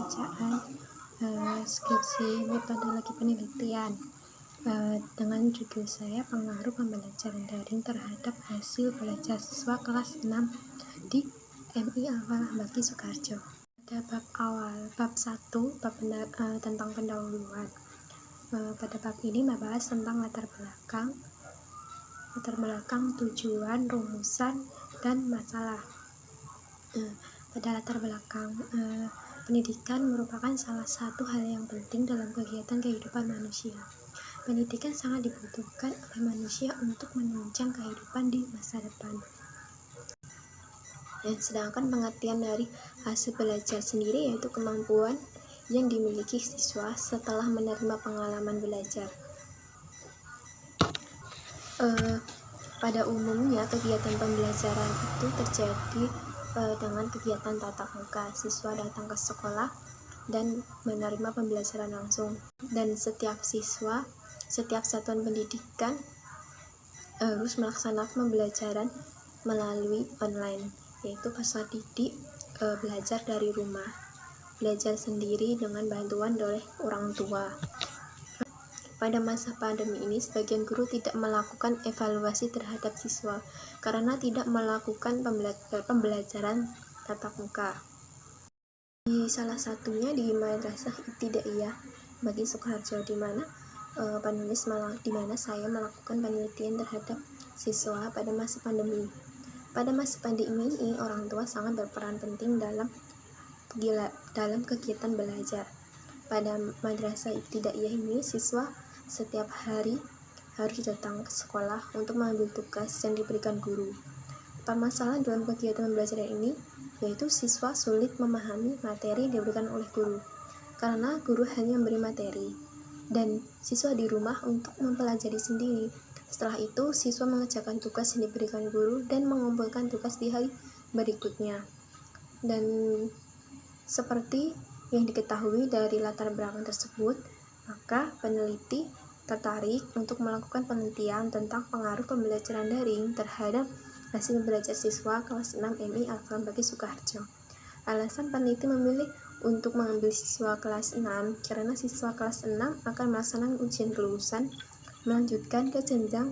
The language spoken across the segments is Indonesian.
bacaan skripsi metodologi penelitian dengan judul saya pengaruh pembelajaran daring terhadap hasil belajar siswa kelas 6 di MI Alfa Bakti Soekarjo. Pada bab awal, bab 1, tentang pendahuluan. Pada bab ini membahas tentang latar belakang, tujuan, rumusan, dan masalah. Pada latar belakang, pendidikan merupakan salah satu hal yang penting dalam kegiatan kehidupan manusia. Pendidikan sangat dibutuhkan oleh manusia untuk menunjang kehidupan di masa depan. Dan sedangkan pengertian dari hasil belajar sendiri yaitu kemampuan yang dimiliki siswa setelah menerima pengalaman belajar. Pada umumnya kegiatan pembelajaran itu terjadi dengan kegiatan tatap muka. Siswa datang ke sekolah dan menerima pembelajaran langsung, dan setiap satuan pendidikan harus melaksanakan pembelajaran melalui online, yaitu peserta didik belajar dari rumah, belajar sendiri dengan bantuan oleh orang tua. Pada masa pandemi ini, sebagian guru tidak melakukan evaluasi terhadap siswa karena tidak melakukan pembelajaran tatap muka. Di salah satunya di Madrasah Ibtidaiyah Bakti Soekarjo, di mana saya melakukan penelitian terhadap siswa pada masa pandemi. Pada masa pandemi ini, orang tua sangat berperan penting dalam kegiatan belajar. Pada Madrasah Ibtidaiyah ini, siswa setiap hari harus datang ke sekolah untuk mengambil tugas yang diberikan guru. Permasalahan dalam kegiatan belajar ini yaitu siswa sulit memahami materi yang diberikan oleh guru karena guru hanya memberi materi dan siswa di rumah untuk mempelajari sendiri. Setelah itu, siswa mengerjakan tugas yang diberikan guru dan mengumpulkan tugas di hari berikutnya. Dan seperti yang diketahui dari latar belakang tersebut, maka peneliti tertarik untuk melakukan penelitian tentang pengaruh pembelajaran daring terhadap hasil belajar siswa kelas 6 MI Alfa Bakti Soekarjo. Alasan peneliti memilih untuk mengambil siswa kelas 6 karena siswa kelas 6 akan melaksanakan ujian kelulusan melanjutkan ke jenjang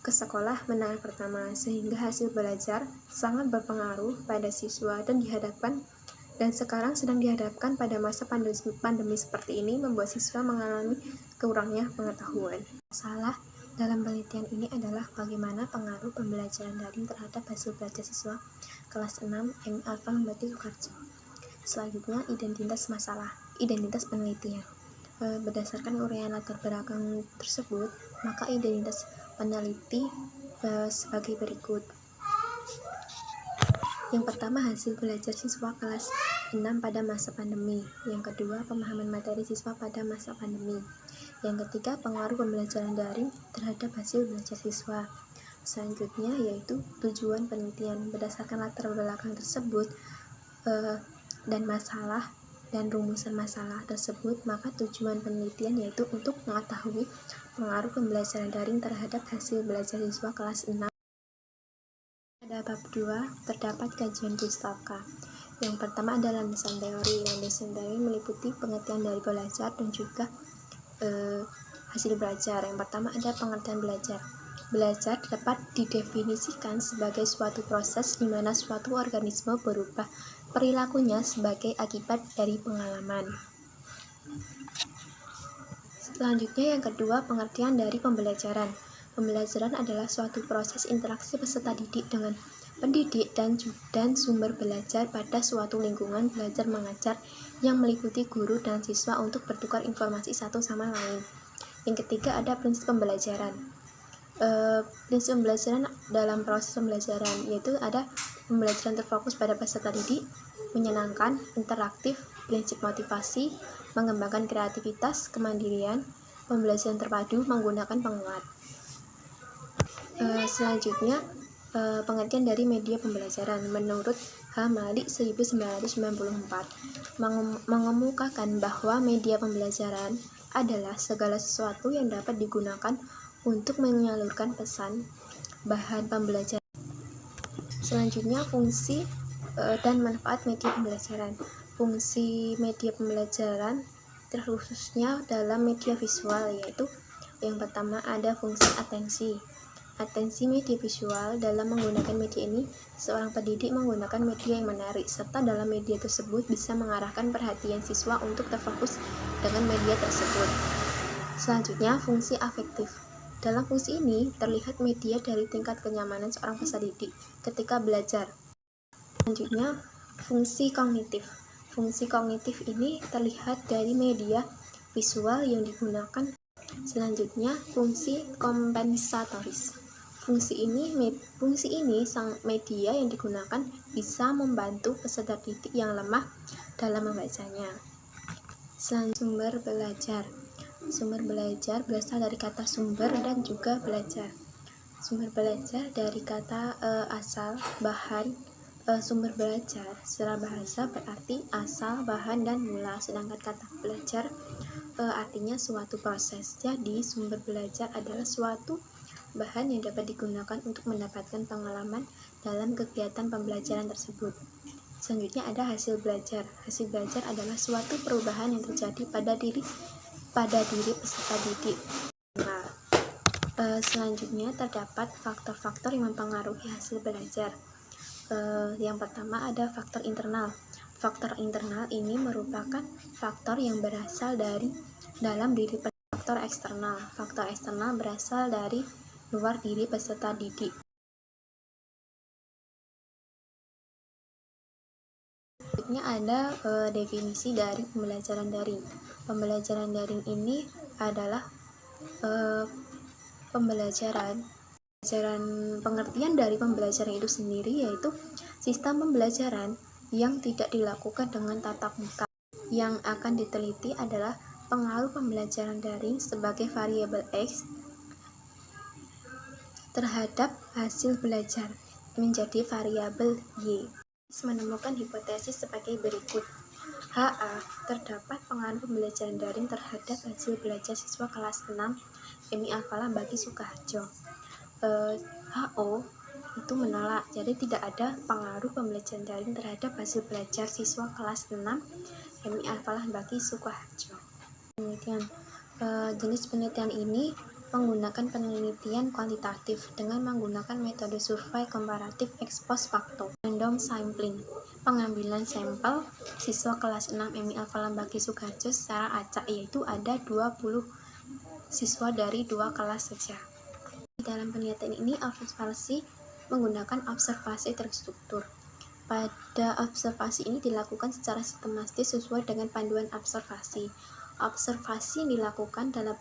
ke sekolah menengah pertama, sehingga hasil belajar sangat berpengaruh pada siswa dan sekarang sedang dihadapkan pada masa pandemi seperti ini, membuat siswa mengalami kurangnya pengetahuan. Masalah dalam penelitian ini adalah bagaimana pengaruh pembelajaran daring terhadap hasil belajar siswa kelas 6 MI Alfa Bakti Soekarjo. Selanjutnya, identitas penelitian. Berdasarkan uraian latar belakang tersebut, maka identitas peneliti sebagai berikut. Yang pertama, hasil belajar siswa kelas 6 pada masa pandemi. Yang kedua, pemahaman materi siswa pada masa pandemi. Yang ketiga, pengaruh pembelajaran daring terhadap hasil belajar siswa. Selanjutnya yaitu tujuan penelitian. Berdasarkan latar belakang tersebut dan masalah dan rumusan masalah tersebut, maka tujuan penelitian yaitu untuk mengetahui pengaruh pembelajaran daring terhadap hasil belajar siswa kelas 6. Pada bab 2 terdapat kajian pustaka. Yang pertama adalah landasan teori. Landasan teori meliputi pengertian dari belajar dan juga hasil belajar. Yang pertama ada pengertian belajar. Belajar dapat didefinisikan sebagai suatu proses di mana suatu organisme berubah perilakunya sebagai akibat dari pengalaman. Selanjutnya yang kedua, pengertian dari pembelajaran. Pembelajaran adalah suatu proses interaksi peserta didik dengan pendidik dan sumber belajar pada suatu lingkungan belajar mengajar yang meliputi guru dan siswa untuk bertukar informasi satu sama lain. Yang ketiga ada prinsip pembelajaran. Prinsip pembelajaran dalam proses pembelajaran yaitu ada pembelajaran terfokus pada peserta didik, menyenangkan, interaktif, prinsip motivasi, mengembangkan kreativitas, kemandirian, pembelajaran terpadu menggunakan penguat. Selanjutnya pengertian dari media pembelajaran. Menurut H. Malik 1994 mengemukakan bahwa media pembelajaran adalah segala sesuatu yang dapat digunakan untuk menyalurkan pesan bahan pembelajaran. Selanjutnya fungsi dan manfaat media pembelajaran. fungsi media pembelajaran terkhususnya dalam media visual, yaitu yang pertama ada fungsi atensi. Atensi media visual. Dalam menggunakan media ini, seorang pendidik menggunakan media yang menarik, serta dalam media tersebut bisa mengarahkan perhatian siswa untuk terfokus dengan media tersebut. Selanjutnya, fungsi afektif. Dalam fungsi ini, terlihat media dari tingkat kenyamanan seorang peserta didik ketika belajar. Selanjutnya, fungsi kognitif. Fungsi kognitif ini terlihat dari media visual yang digunakan. Selanjutnya, fungsi kompensatoris. Fungsi ini sang media yang digunakan bisa membantu peserta didik yang lemah dalam membacanya. Selanjutnya, sumber belajar. Sumber belajar berasal dari kata sumber dan juga belajar. Sumber belajar dari kata asal, bahan. Sumber belajar secara bahasa berarti asal, bahan, dan mula, sedangkan kata belajar artinya suatu proses. Jadi, sumber belajar adalah suatu bahan yang dapat digunakan untuk mendapatkan pengalaman dalam kegiatan pembelajaran tersebut. Selanjutnya ada hasil belajar. Hasil belajar adalah suatu perubahan yang terjadi pada diri peserta didik. Selanjutnya terdapat faktor-faktor yang mempengaruhi hasil belajar. Yang pertama ada faktor internal. Faktor internal ini merupakan faktor yang berasal dari dalam diri faktor eksternal. Faktor eksternal berasal dari luar diri peserta didik. Berikutnya ada definisi dari pembelajaran daring. Pembelajaran daring ini adalah pengertian dari pembelajaran itu sendiri, yaitu sistem pembelajaran yang tidak dilakukan dengan tatap muka. Yang akan diteliti adalah pengaruh pembelajaran daring sebagai variabel X terhadap hasil belajar menjadi variabel Y. Menemukan hipotesis sebagai berikut. HA. Terdapat pengaruh pembelajaran daring terhadap hasil belajar siswa kelas 6 MI Alfalah bagi Sukoharjo. HO itu menolak, jadi tidak ada pengaruh pembelajaran daring terhadap hasil belajar siswa kelas 6 MI Alfalah bagi Sukoharjo. Penelitian. Jenis penelitian ini menggunakan penelitian kuantitatif dengan menggunakan metode survei komparatif ex post facto. Random sampling, pengambilan sampel siswa kelas 6 MI Alfalah bagi Sukoharjo secara acak, yaitu ada 20 siswa dari 2 kelas saja. Dalam penelitian ini observasi menggunakan observasi terstruktur. Pada observasi ini dilakukan secara sistematis sesuai dengan panduan observasi. Observasi yang dilakukan adalah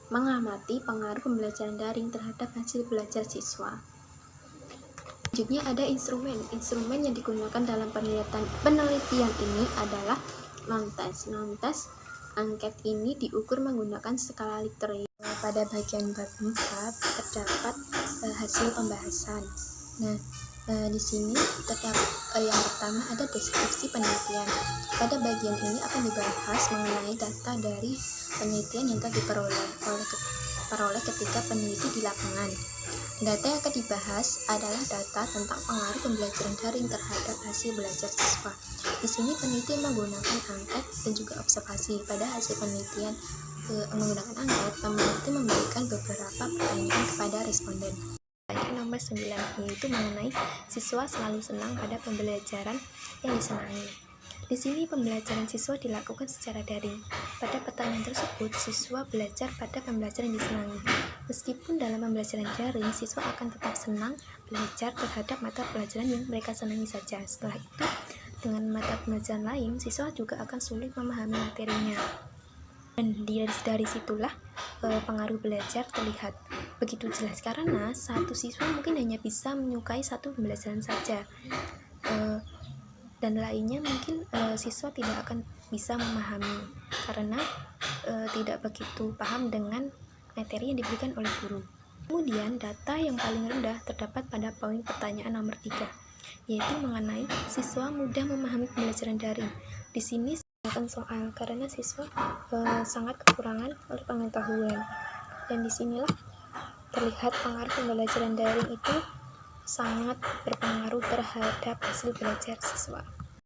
mengamati pengaruh pembelajaran daring terhadap hasil belajar siswa. Selanjutnya ada instrumen. Instrumen yang digunakan dalam penelitian ini adalah non-test. Non-test angket ini diukur menggunakan skala Likert. Pada bagian bab 4 terdapat hasil pembahasan. Di sini terdapat yang pertama ada deskripsi penelitian. Pada bagian ini akan dibahas mengenai data dari penelitian yang telah diperoleh ketika peneliti di lapangan. Data yang akan dibahas adalah data tentang pengaruh pembelajaran daring terhadap hasil belajar siswa. Di sini peneliti menggunakan angket dan juga observasi. Pada hasil penelitian menggunakan angket, peneliti memberikan beberapa pertanyaan kepada responden. Nomor 9, yaitu mengenai siswa selalu senang pada pembelajaran yang disenangi. Di sini pembelajaran siswa dilakukan secara daring. Pada pertanyaan tersebut, siswa belajar pada pembelajaran yang disenangi. Meskipun dalam pembelajaran daring, siswa akan tetap senang belajar terhadap mata pelajaran yang mereka senangi saja. Setelah itu, dengan mata pelajaran lain, siswa juga akan sulit memahami materinya. Dan dari situlah pengaruh belajar terlihat begitu jelas, karena satu siswa mungkin hanya bisa menyukai satu pembelajaran saja, dan lainnya mungkin siswa tidak akan bisa memahami karena tidak begitu paham dengan materi yang diberikan oleh guru. Kemudian data yang paling rendah terdapat pada poin pertanyaan nomor 3, yaitu mengenai siswa mudah memahami pembelajaran daring. Di sini akan soal karena siswa sangat kekurangan oleh pengetahuan, dan disinilah terlihat pengaruh pembelajaran daring itu sangat berpengaruh terhadap hasil belajar siswa.